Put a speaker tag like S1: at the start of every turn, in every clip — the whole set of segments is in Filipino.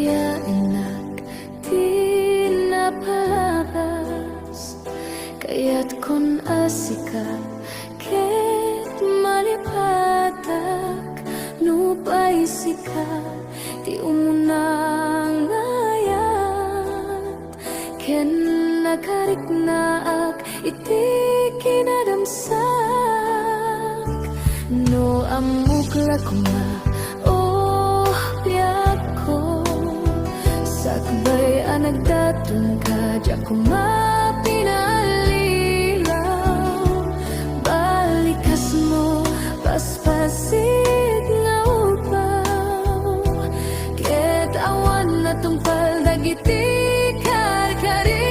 S1: inak di napalabas, kaya't kun asika ket malipatak nupay sika ti umunang ayat ken nakarik naak iti kinadamsak no amukla kuma oh biyak ko sakbay anagdatong ka di ako mapinalilaw balikas mo paspasit nga upaw ket awan na tungpal dagiti karkarim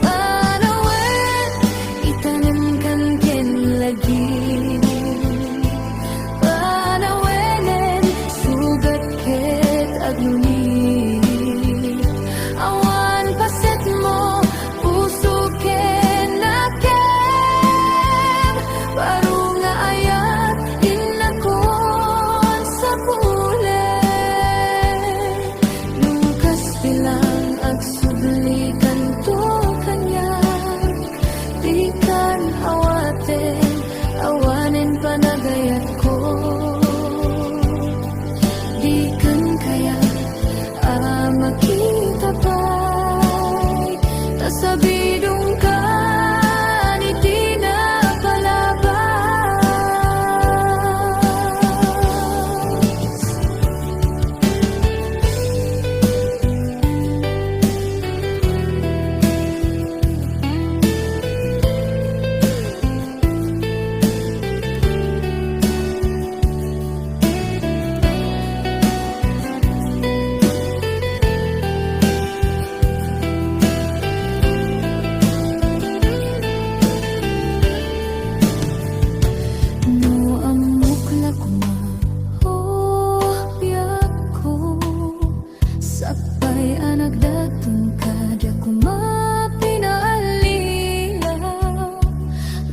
S1: panawen itanim kan ken lagi panawenen sugat ket aglunit awan paset mo puso ken nakem baru nga ayat inakon sa pulen lukas bilang agsublikan to kanyak di kan awaten awanen panagayat ko di kan kaya makita pa'y nasabidong ka ni di na palabas. No amukla kuma oh biyak ko sakbay anagdatong ka di ako mapinalilaw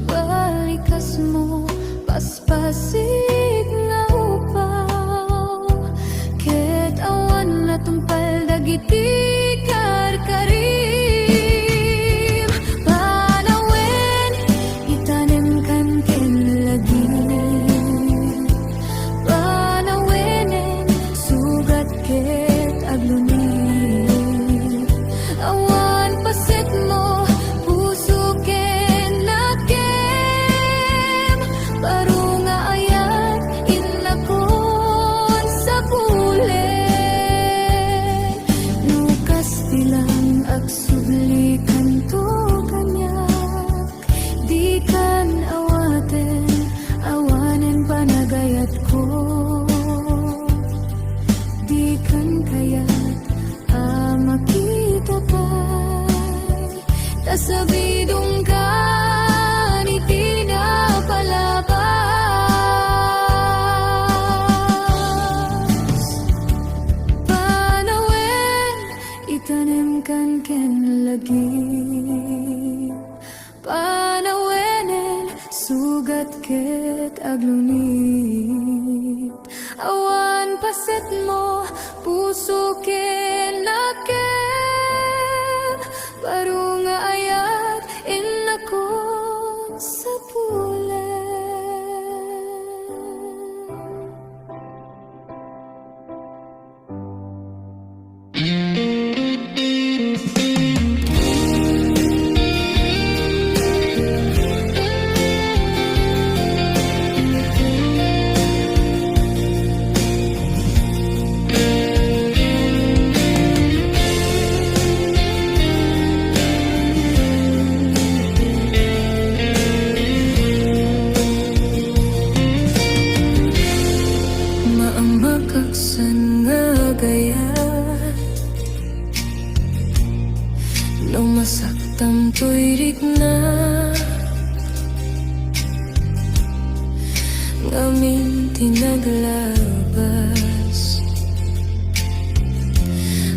S1: balikas mo paspasit nga upaw ket awan na tungpal dagiti karkarim panawen itanim kan ken lagi panawenen sugat ket aglunit awan paset mo puso ken nakem baru nga ayat inakon sa pulen lukas bilang agsublikan to kanyak di kan awaten awanen panagayat ko di kan kayat makita pa'y tasabidong ka ni di na palabas panawen itanim kan ken lagi panawenen sugat ket aglunit awan paset mo puso ken nakem baru nga ayat inakon sa pulen. Maambakaksan nga gaya no masaktam to'y rigna ngamin tinaglabas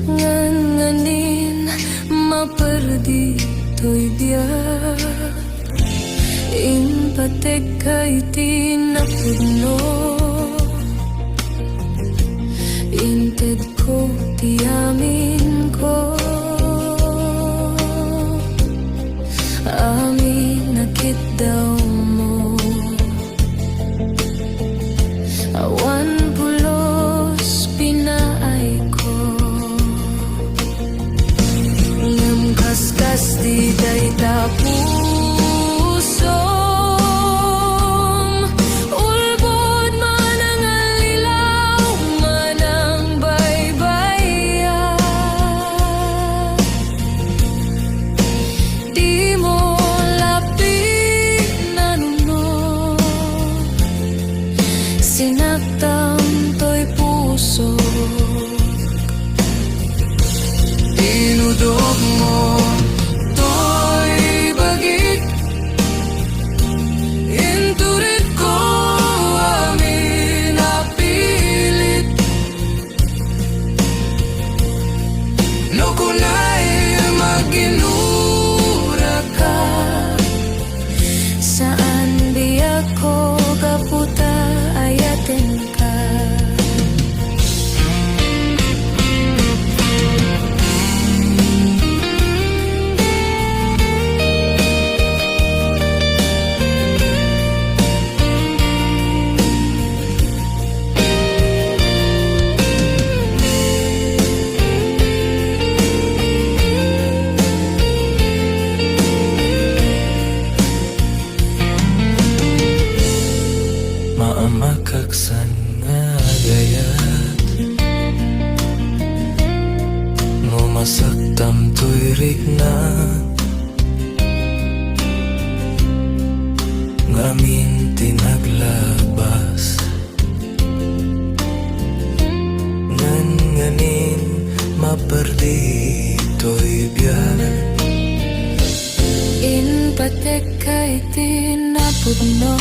S1: nganganin maperdi to'y biyak impatek kay tinapudno Inted ko, tiyamin ko. Amin nakit daw mo. Awan pulos pinaay ko. Ngam kaskas di day tapusom. Ulbod man ang alilaw, man ang baybaya. Di mo lapit na nuno, sinaktan to'y puso. Dinudog mo to'y bagik. Inturit ko amin napilit. No kunay maginura ka. Saan di ako kaputa ayatin ka. Maamakaksan nga gayat mo masaktam to'y rikna. Ngamin tinaglabas nganin maperdi to'y biyan. In patek kay tinapudno.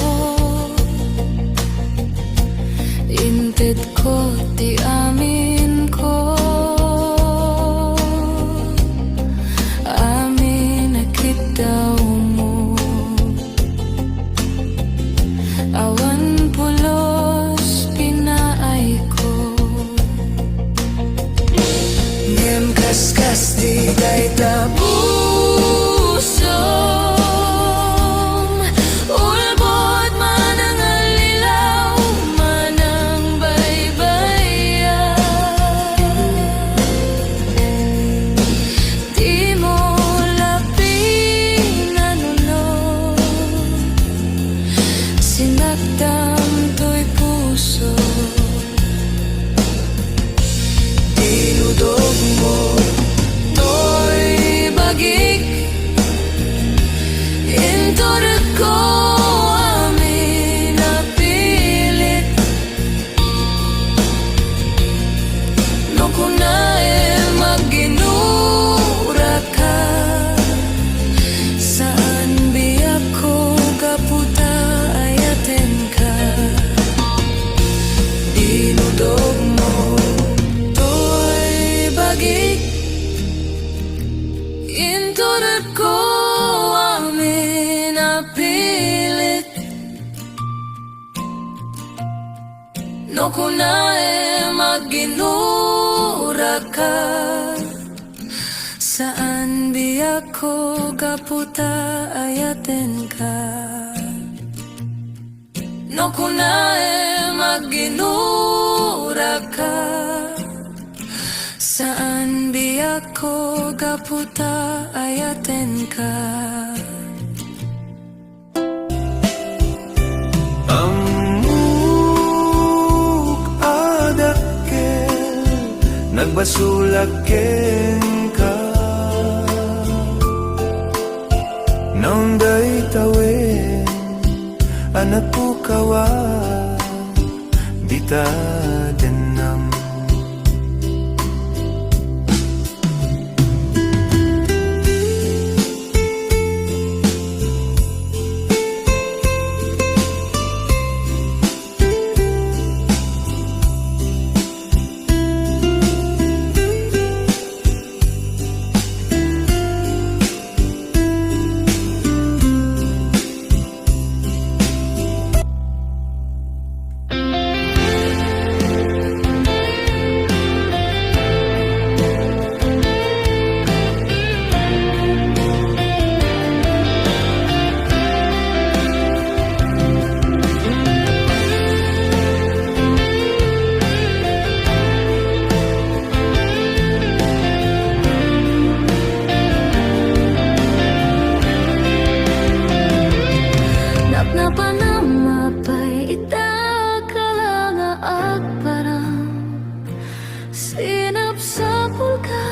S1: Inted ko, ti amin ko. Amin nakit daw mo. Awan pulos pinaay ko. Ngem kaskas di day tapusom. Ulbod man ang alilaw, man ang baybaya. Di mo lapin na nuno, sinaktan to'y puso. Dinudog mo to'y bagik. Inturit ko amin napilit. No kunay maginura ka. Saan biyak ko kaputa ayaten ka. Dinudog mo to'y bagik. Inturit ko amin napilit. No kunay maginura ka. Saan biyak ko kaputa ayaten ka. No kunay maginura ka. Saan biyak ko kaputa ayaten ka.
S2: Amuk adakkel nagbasulaken ka. Nang day tawin anak po kawa dita denam.
S1: Sinapsapul ka,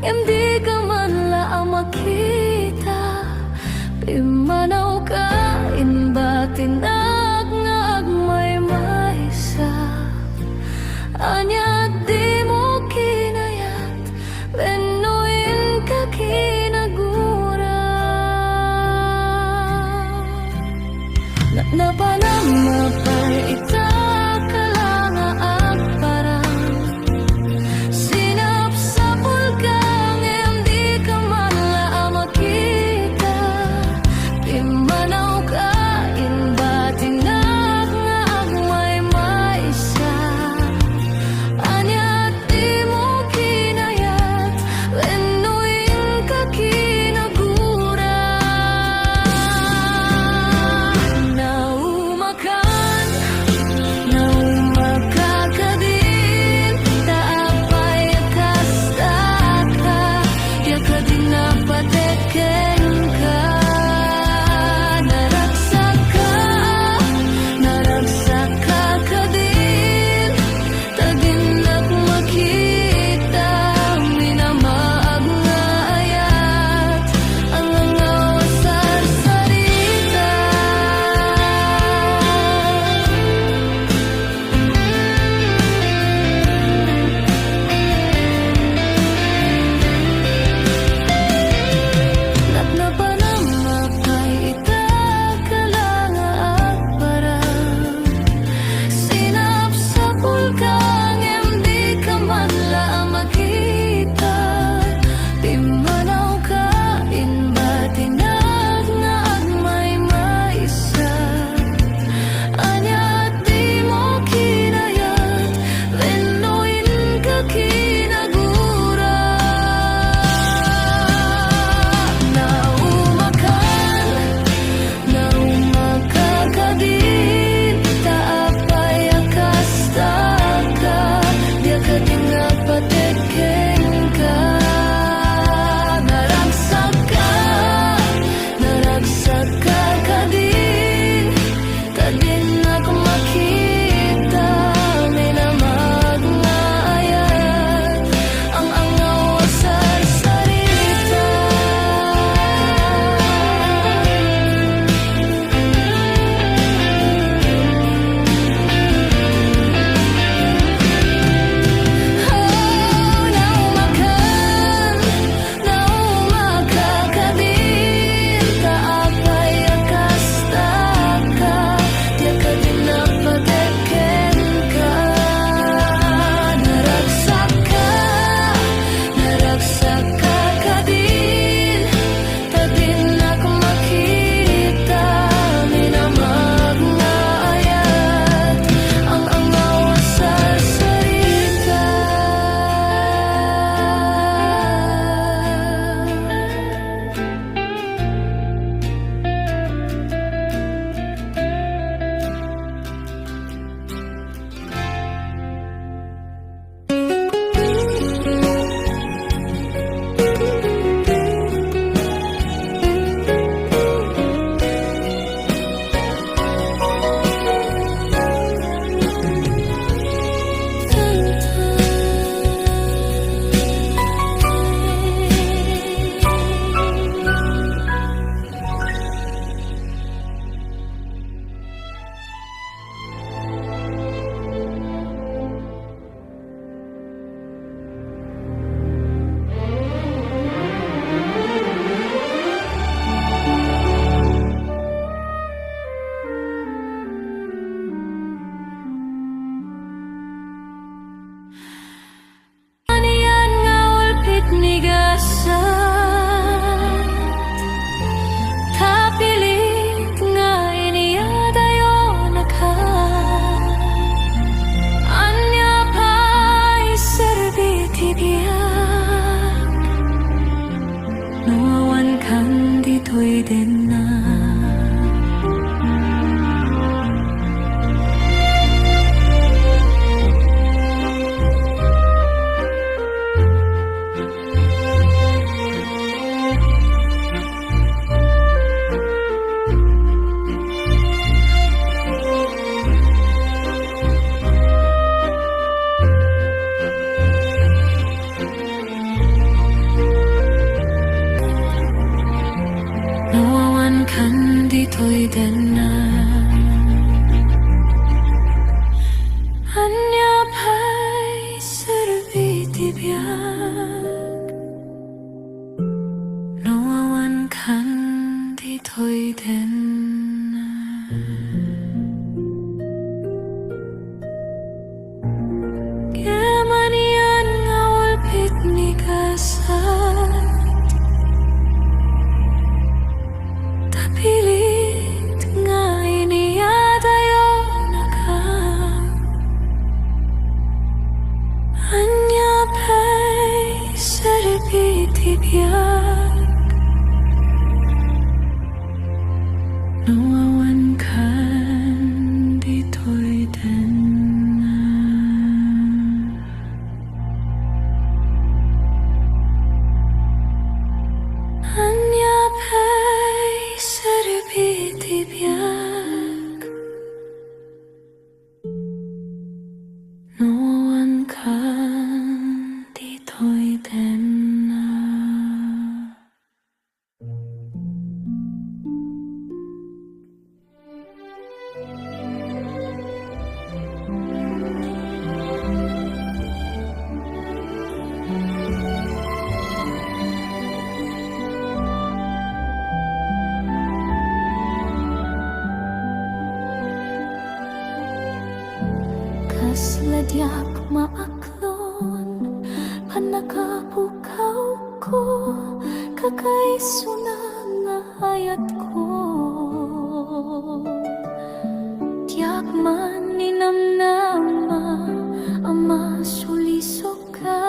S1: hindi ka man laang makita. Pimanaw ka, inbatinag nga agmay maysa. Anya di mo kinayat, benuin ka kinagura. Napanamapar ita ka lang ang parang. Sinapsapul ka, hindi ka man laang makita. Pimanaw ka, inbatinag nga agmay maysa. Anya di mo kinayat, benuin ka kinagura. Naumakan ka din, taapay kasta ka, ya ka din napateken ka. Naragsak ka din, taginak makita. Minamaag nga ayat, ang langaw sarsarita. Napanamapay ita ka lang at parang. Sinapsapul ka, hindi ka man laang makita. Pimanaw ka, inbatinag nga agmay maysa. Anya di mo kinayat, benuin ka kinagura. Naumakan ka din, taapay kasta ka, di ka din napateken ka. Naragsak ka din, taginak makita. Minamag nga ayat, ang angaw sarsarita. Naumakan ka din, taapay kasta ka, di ka din napateken ka. Naragsak ka din, taginak makita. Minamag nga ayat, ang angaw sarsarita. Aniyan nga ulpit ni gasat, tapilit nga iniyadayo naka. Anya pa'y serbiti biyak, nuawan kan dito'y din na. dito'y danan. Anyapay serbi biyak, noawan kan dito'y danan. Kemanian ngawal pitni kasat, tapilit nga iniyadayo naka. Anyapay serbi biyak, noawan kan dito'y danan. Anyapay serbi biyak, noawan kan dito'y danan. Kasladyak maaklon, panakapukaw ko, kakaisuna nga hayat ko. Tiyak man ninamnama, ama sulisok ka,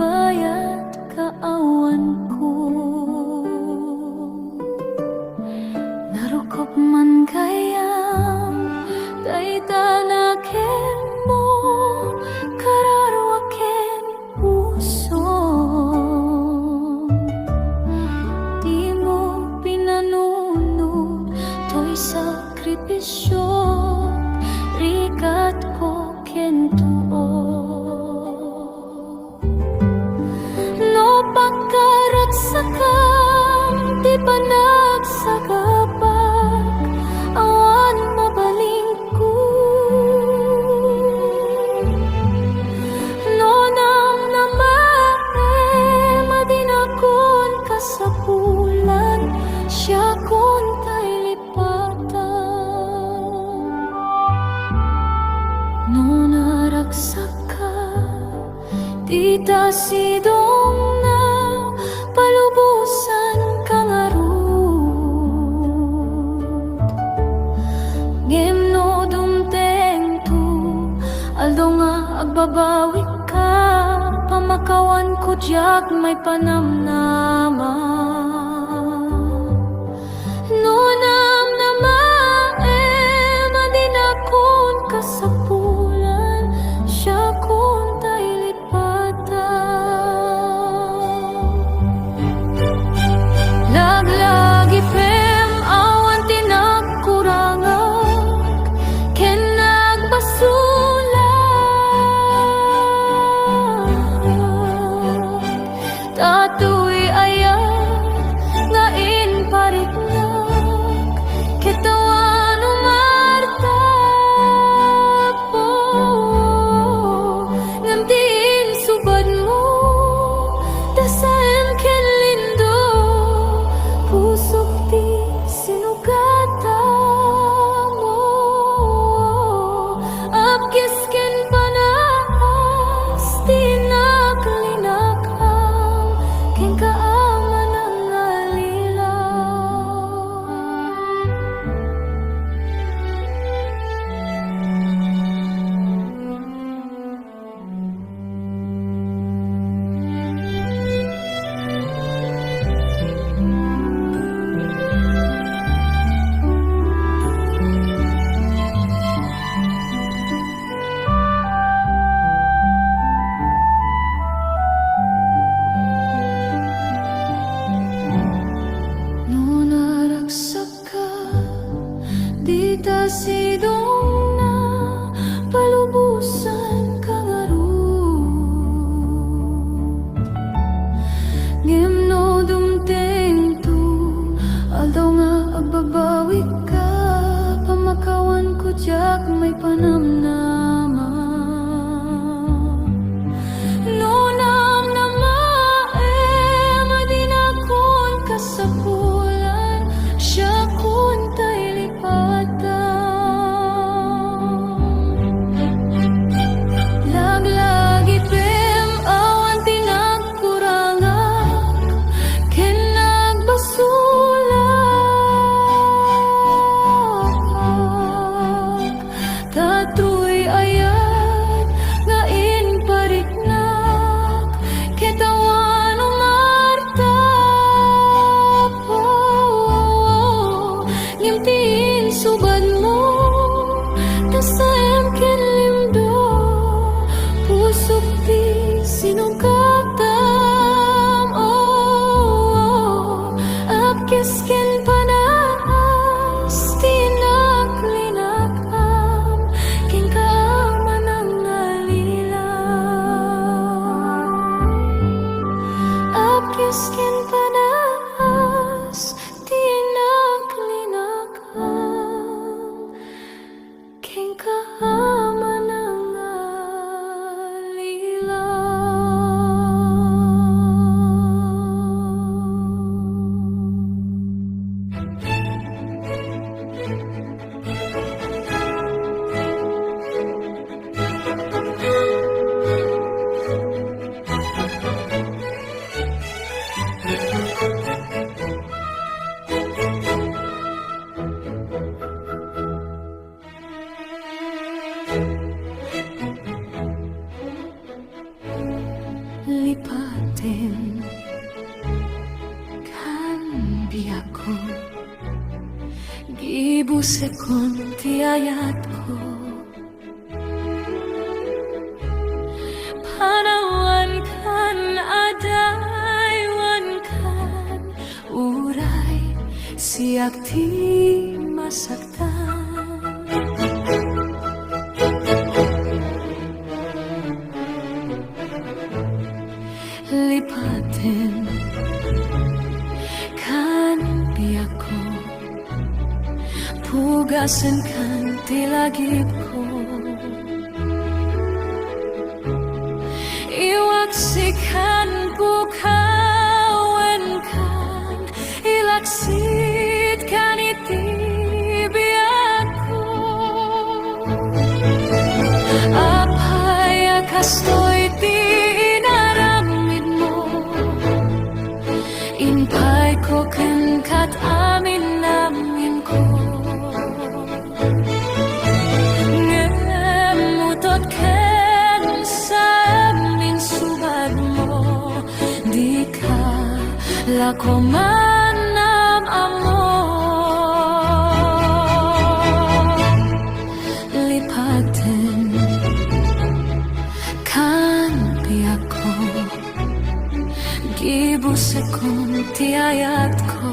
S1: bayat kaawan ko. Narukop man kayang, daitanakin mo, kararwakin puso. Di mo pinanunod, to'y sakripisyo, rikat ko kentuo. No pagkarat sakam, di pa nagsagabag, awan mabaling ko. No nang namae, madinakon ka sa bulan, siya kon tay lipatan. No naragsak ka, di ta sidong na palubusan kang arut. Ngem no dumteng tu, aldo nga agbabawi ka, pamakawan ko diyak may panamnama. No namnama madinakon ka sa bulan, siya kon tay lipatan. Laglagi pem awan tinakurangag, ken nagbasulat, tato'y ayat pag may panamnama. Nunang namae, madinakon kasapulan, siya kun tay lipatan. Laglagi pem awan tinagkurangak, ken nagbasulak. Tatuy ayat nga inpariknak, ketawan umartap. Ngimtiin subad mo, tasayam ken limdo, pusok ti sinungkatam. Apkis ken panas, tinaklinakam, ken kaaman ang nalilang. Apkis ken panas, tinaklinakam, ken kaaman ang nalilang. Lipatin kan biyako, gibusekon ti ayat ko. Panawan kan adaywan kan uray, siyak ti masaktan. Lipatin kan biyako, pugasan kan tilagip ko. Iwaksikan bukawan kan, ilaksit kan itibiyak ko. Apaya kastoy ti inaramid mo, inpay ko ken kat amin namin ko. Ngemutot ken sa amin subad mo, di ka lako man ng amor. Lipatin kan biyako, gibusekon ti ayat ko.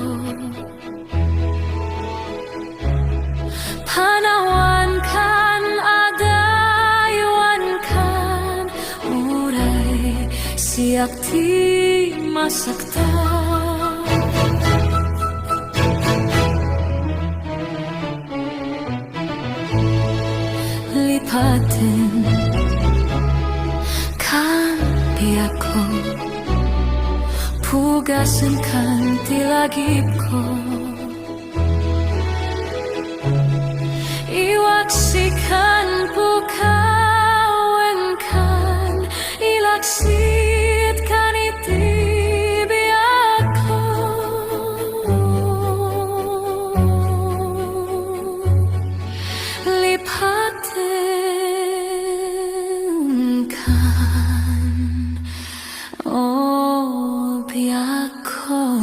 S1: Panawan kan adaywan kan uray, siyak ti masaktan. Lipatin kan biyako, pugasan kan tilagip ko. Iwaksikan bukawan kan, ilaksit kan itibiyak ko. Lipatin kan, oh biyak ko.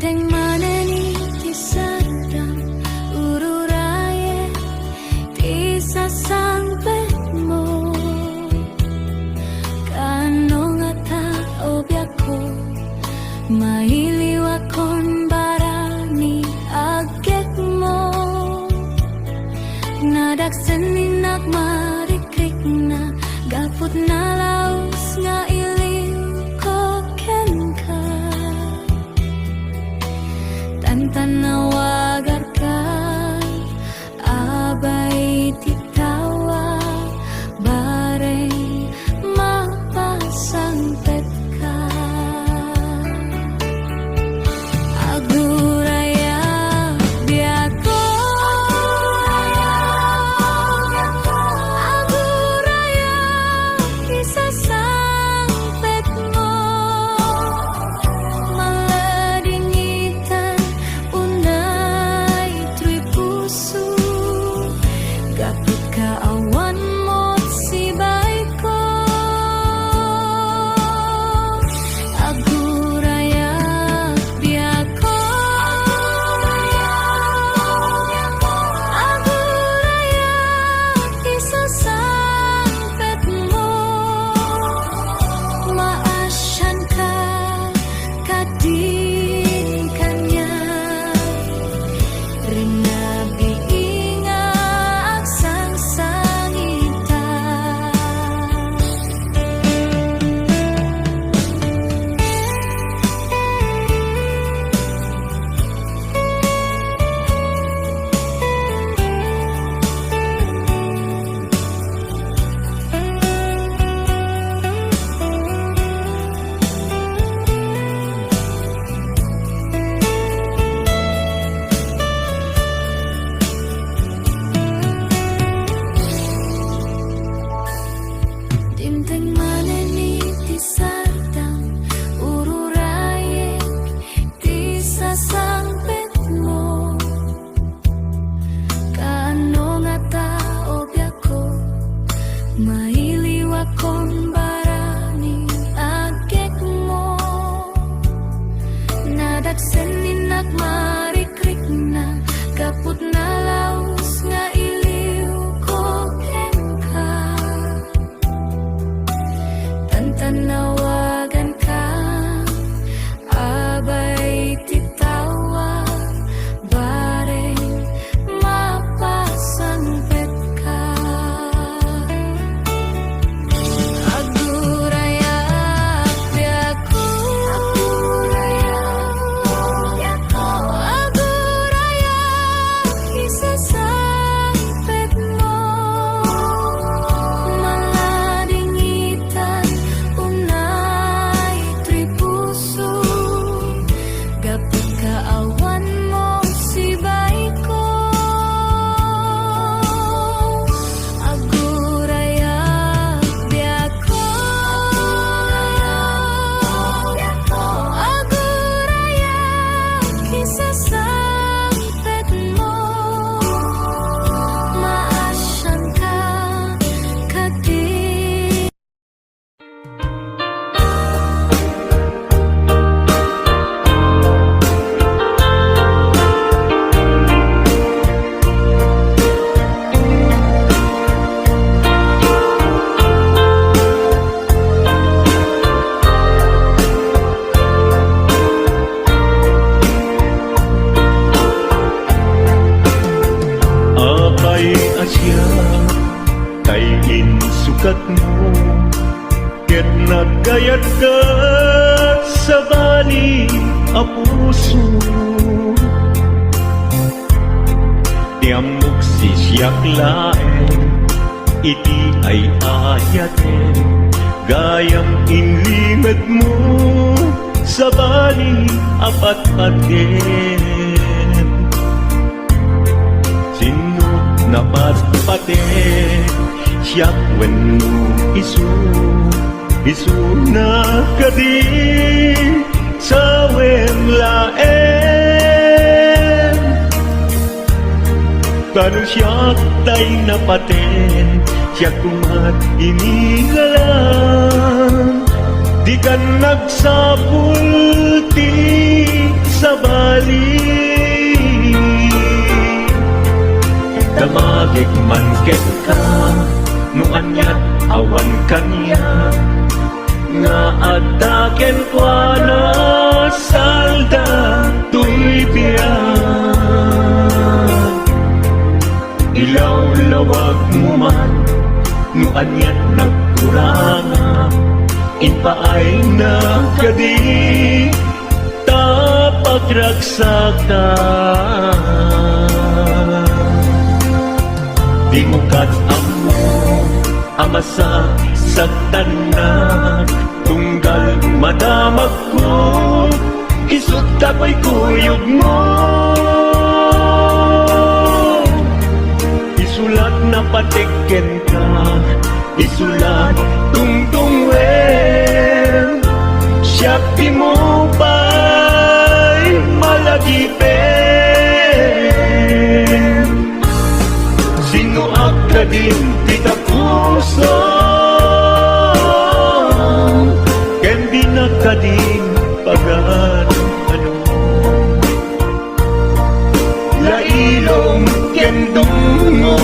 S1: Dimteng maneni tisadam ururaye di sasangpetmo Kano nga tao biyako mailiwakon barani agek mo Nadagsanin marikrik na gapot na laos nga iliw ko kenka Tantanawagar ka abay titawa bareng mapasangpet ka Aguraya biyako Aguraya isasangpet mo Maladingitan unay tuy puso Gapit ka awan mo't sibay ko Aguraya biyako Aguraya isasangpet mo Maasyan ka kadin kanya Rinabiing ang sangsangita Dimteng maneni tisadam ururaye di sasangpet mo Kano nga tao biyako mailiwakon barani agek mo Nadagsanin marikrik na gapot na laos nga iliw ko kenka Tantanawagan ka abay titawa bareng mapasangpet ka Aguraya biyako Aguraya isasangpet mo Maladingitan unay tuy puso Gapit ka awan mo sibay ko Aguraya biyako Aguraya isasangpet mo Maasyan ka kadin
S3: Apay asya kay insukat mo Ket nagkayat ka sa bali a puso Tiamok si siyak laeng iti ay ayaten Gayam inlimet mo sa bali apat-paten Sinut na patpaten siyak wenno isu na kadi sa wemlaen Kano siyak tay napaten siyak kumat inigalan Di ka nagsapul ti sa man ket ka no anyat awan kanya nga ataken kwa na salda tuy biyan ilaw lawag mo man no anyat nagkuranga inpaay na kadi pagragsakan di mo amo amasa sa tanan tunggal madamag ko isut tapay kuyog mo isulat na patiken ka isulat tungtungwen siya di mo ba'y malagipin sino ka din kita puso ken di na ka din pagan ano lailong ken dungo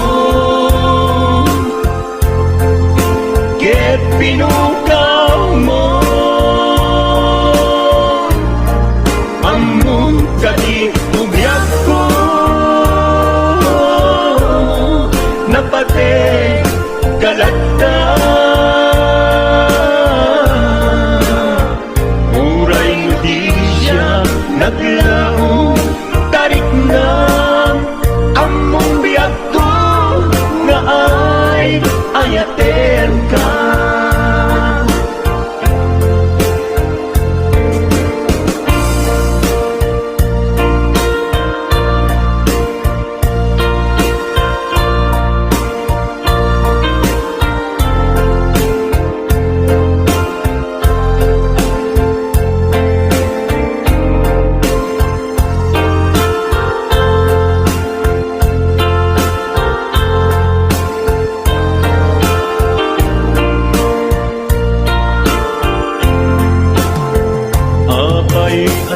S3: ket pinukaw mo among kadi umyak ko napate kalagda muray mo di siya naglaong tarik na among biyak ko nga ay ayaten ka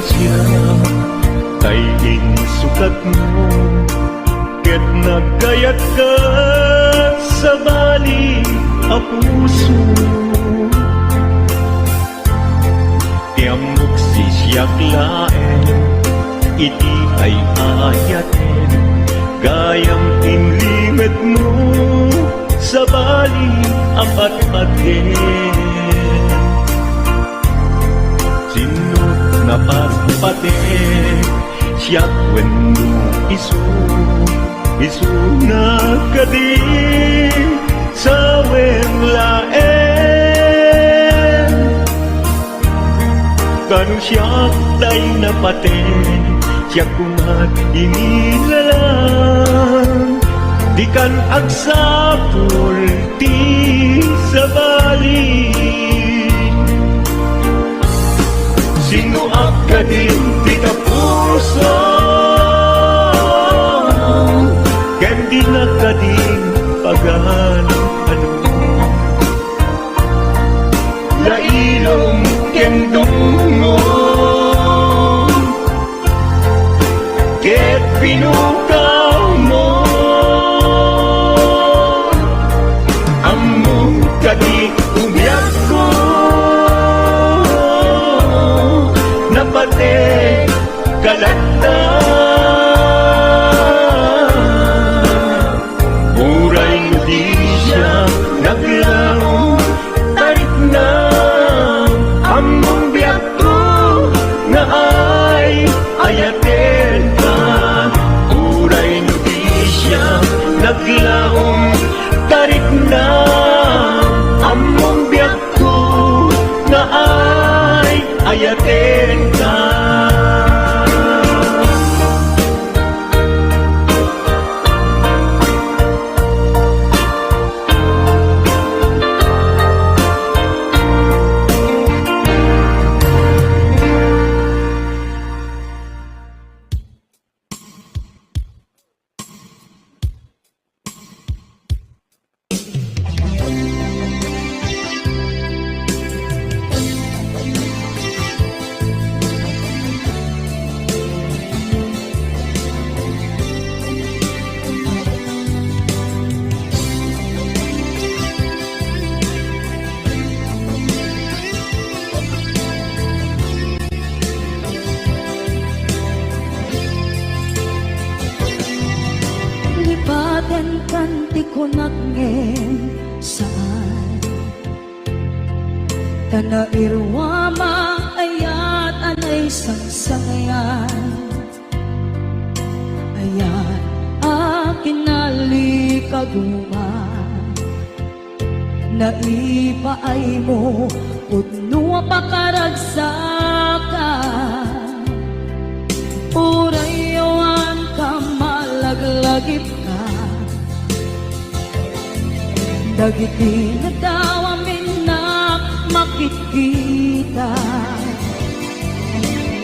S3: asya kay insukat mo ket nagkayat ka sa bali a puso tiamok si siyak laen iti ay ayaten gayam inlimet mo sa bali apat-aten napagpate siya kwento isu na kadi sa wenglaen kanu siya tay napate siya kumat inilalang di kan agsapul ti sa bali sino ka din di ka puso ken di na ka din pagan ano lailong ken dungo ket pinukaw mo among kadi umyak ko napate kalagda muray di siya naglaong tarik na among biyak ko na ay ayaten ka muray di siya naglaong tarik na among biyak ko na ay ayaten ka
S4: kanti ko nagngem saan Tanairwama ayat anay sangsangayan Ayat akin nalikaguman Naipaay mo Pudno pakaragsakan Urayawan ka malaglagip ka Dagiti na daw amin na makikita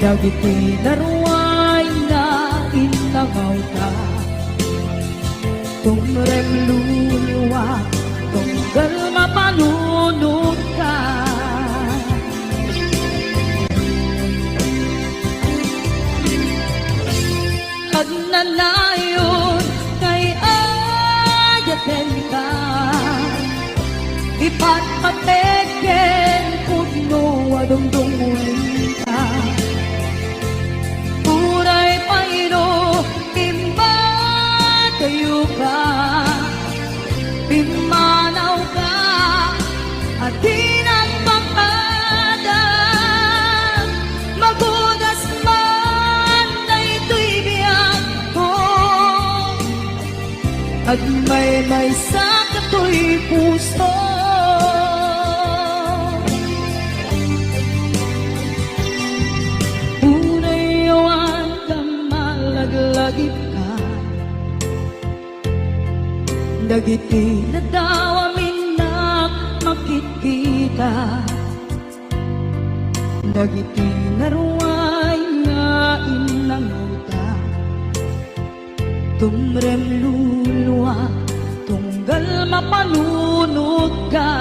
S4: Dagiti na ruway na inangaw ka Tumrem luluwa Tunggal mapanunod ka Nagnanayon kay ayaten ka Ipatpateken pudno adungdunguin ka Puray paino imatayo ka Pimanaw ka at pinagpapada Magudas man na ito'y biyak ko At may sakato'y puso Unayawan ka malaglagip ka Dagiti na daw amin na makikita Dagiti na ruway nga inanguta Tumrem luluwa Tunggal mapanunod ka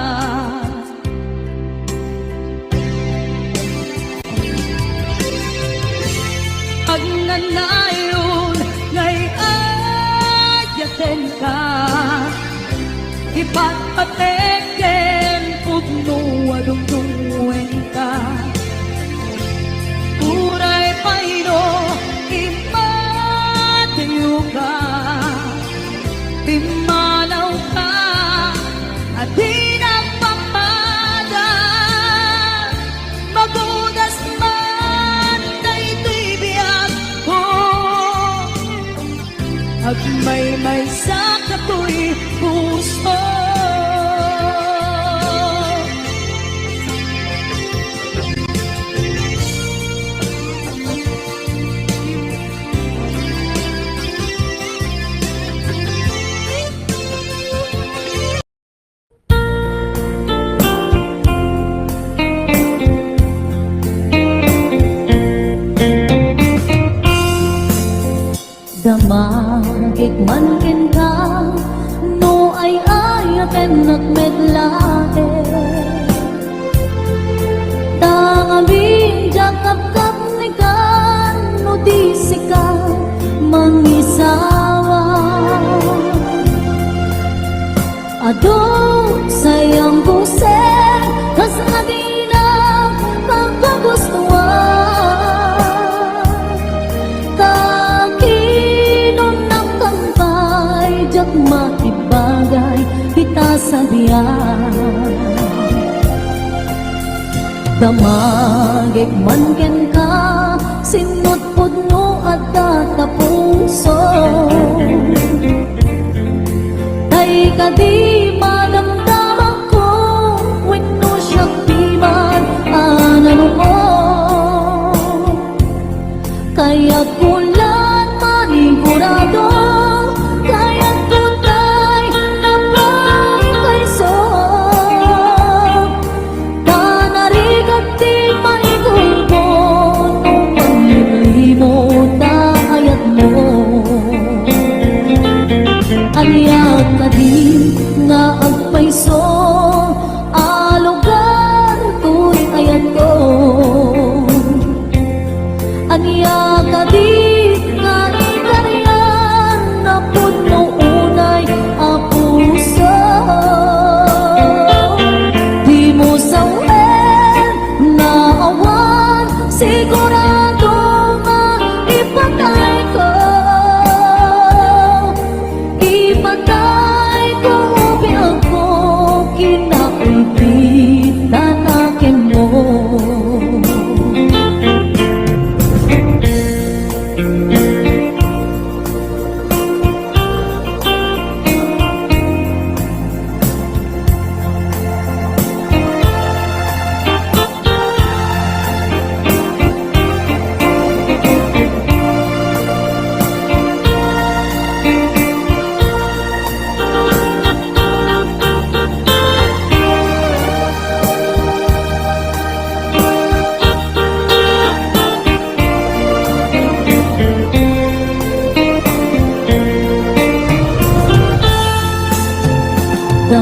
S4: Agnanayon ngay ayaten ka Ipatpateken pudno adungdunguen ka Uray paino imatayo ka Pimanaw ka at pinagpapada Magudas man na ito'y biyak ko At may sakato'y puso Damagik man ken ka no ay ayaten at medlae Tangabing jakap-kap ni ka no di sika mangisawa Adong sayang kusek kas adina pagkagustuhan Jak makibagay pita sa diyan Damagik man ken ka sinot pudno at tatapuso Tay ka di madamdaman ko wenno siyang timan anano mo Kaya kulan manigurado Aliyak ka di nga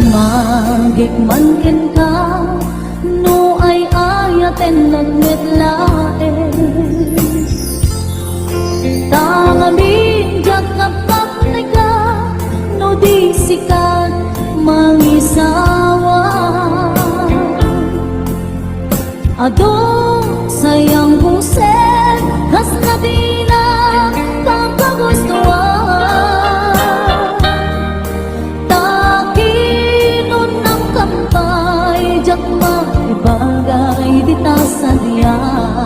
S4: Magikman ken ka no ay ayaten nagmetlaen tangamin jakapap na ka no di sikat mangisawa adong sayang busen kas na bilang pagkagustuhan takinon ng kampay jak maibagay di ta sadyan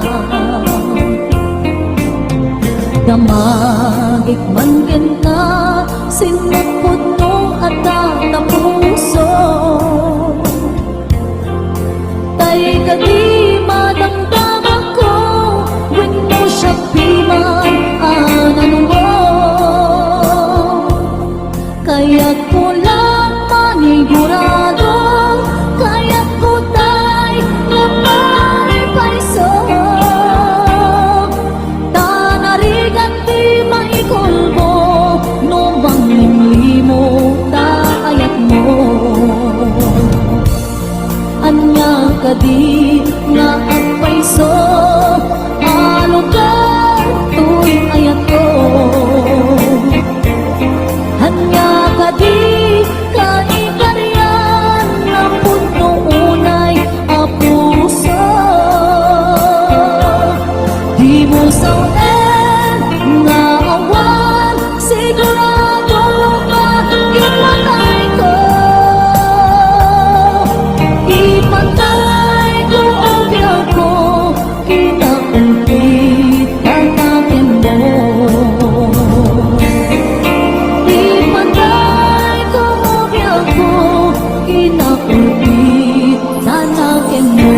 S4: gamagikman ken ka sinapod no at puso tay kadi madamdam ako when mo siya piman anan mo kaya't ko lang manigurado kaya't ko tay napaypayso tanarigan di maikulbo no bang limlimo kayat mo anya kadi nga agpayso alugar tuy ayat ko anya kadi kaikaryan na puno unay apuso di mo sawen nga awan sigurado ka ipatay ko ipatay ko ang biyak ko kinakumpit tatakin mo ipatay ko ang biyak ko kinakumpit tatakin mo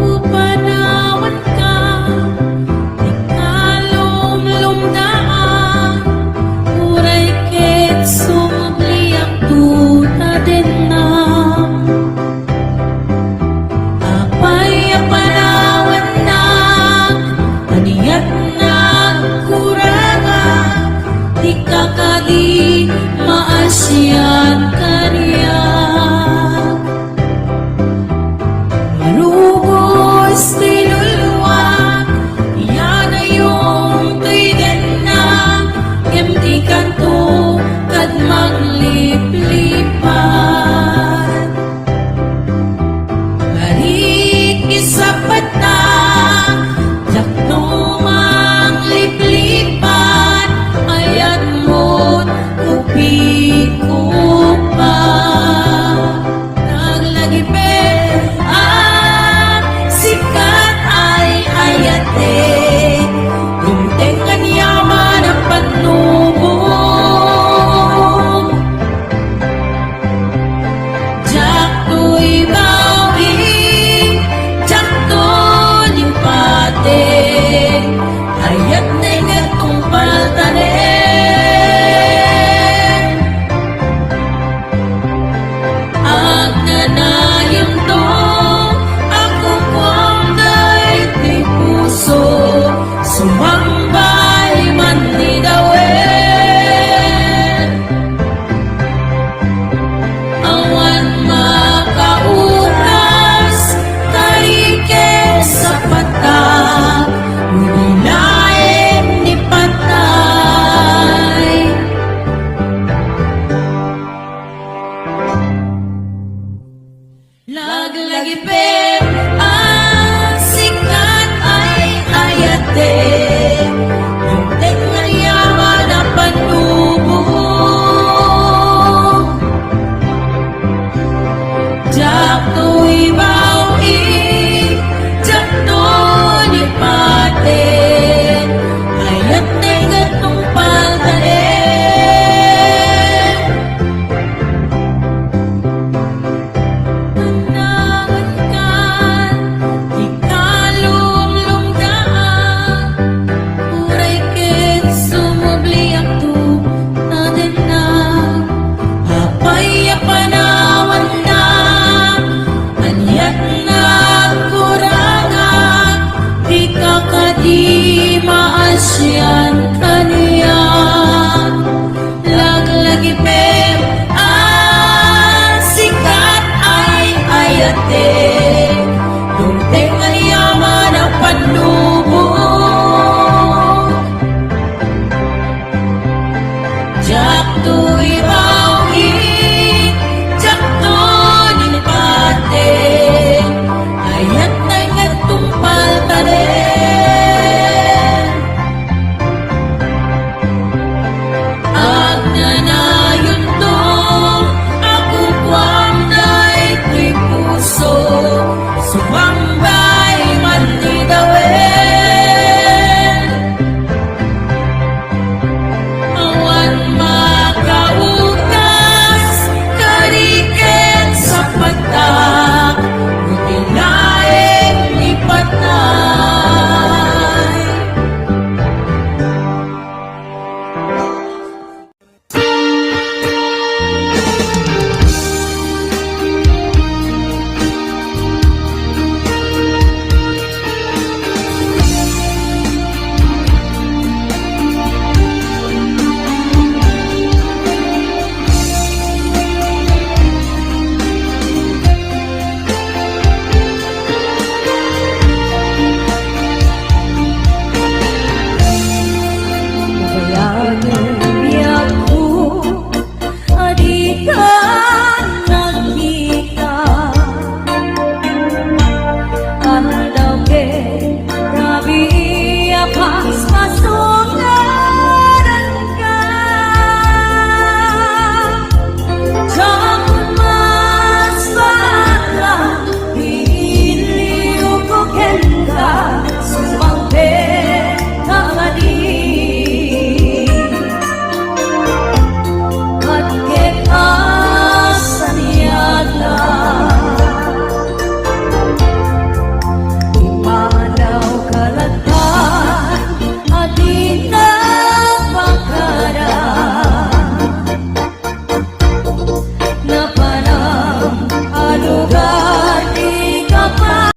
S1: Upanawan ka, di ka lumdaan, uray ket sumli ang tuta din na. Apay apanawan na, aniyat na kurangan, di ka kadi maasyan kaniyak. Marugos tinuluan, yan ay yung tuigan na Kemti kanto kad magliplipan Garik isapat na Jakno mangliplipan Ayat mo't kupi-kupa Naglagipet ang sikat
S5: pangba